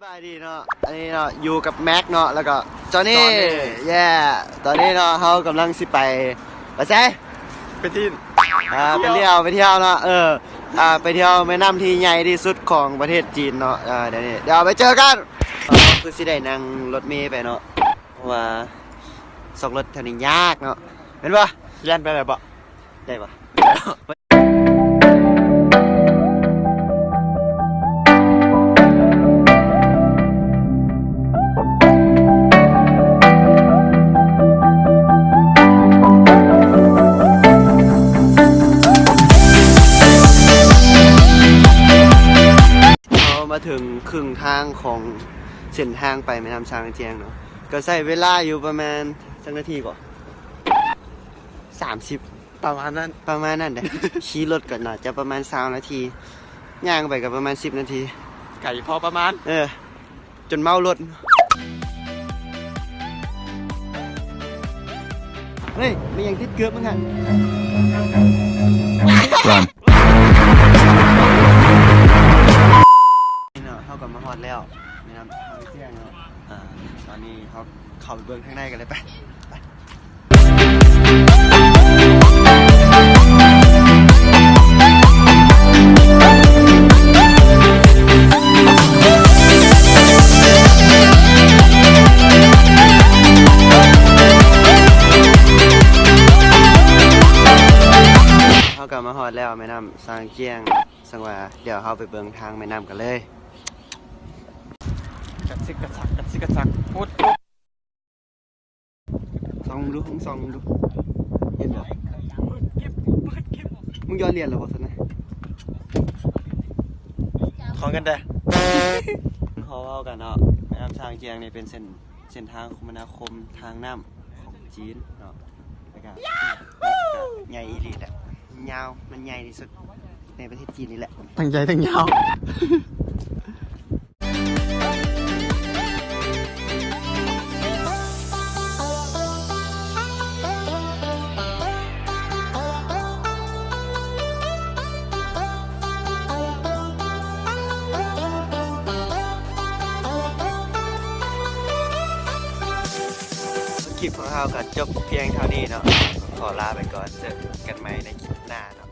สบายดีเนาะอันนี้เนาะอยู่กับแม็กเนาะแล้วก็จอห์นนี่แย่ตอนนี้เนาะเขากำลังสิไปใช่ไปที่ไปเที่ยวเนาะไปเที่ยวแม่น้ำที่ใหญ่ที่สุดของประเทศจีนเนาะเดี๋ยวไปเจอกันคือสิได้นั่งรถเมล์ไปเนาะเพราะว่าสองรถแถวนี้ยากเนาะเห็นปะ เล่นไปไหนปะ ได้ปะมาถึงครึ่งทางของเส้นทางไปแม่น้ำช้างเจียงเนาะก็ใช้เวลาอยู่ประมาณสักนาทีก่อน30ประมาณนั้นเด้ ขี่รถก่อนน่ะจะประมาณ20นาทีย่างไปกับประมาณ10นาทีไก่พอประมาณจนเมารถเฮ้ยไม่ยังติดเกือบมั้งฮะเข้ากับมาฮอดแล้วนะครับทางเที่ยงเนาะตอนนี้เขาเข้าไปเบื้องข้างในกันเลยไปเข้ากับมาฮอดแล้วแม่น้ำสร้างเจียงสังว่าเดี๋ยวเขาไปเบื้องทางแม่น้ำกันเลยกัดซิกกระซักพูดส่องดูเห็นเหรอมึงย้อนเรียนเหรอวะสันนะของกันเด้เขาเอากันเนาะแม่น้ำช้างเจียงนี่เป็นเส้นทางคมนาคมทางน้ำของจีนเนาะแล้วก็ใหญ่อีหลีแหละยาวมันใหญ่ที่สุดในประเทศจีนนี่แหละตั้งใจตั้งยาวคลิปของเราก็จบเพียงเท่านี้เนาะขอลาไปก่อนเจอกันใหม่ในคลิปหน้าเนาะ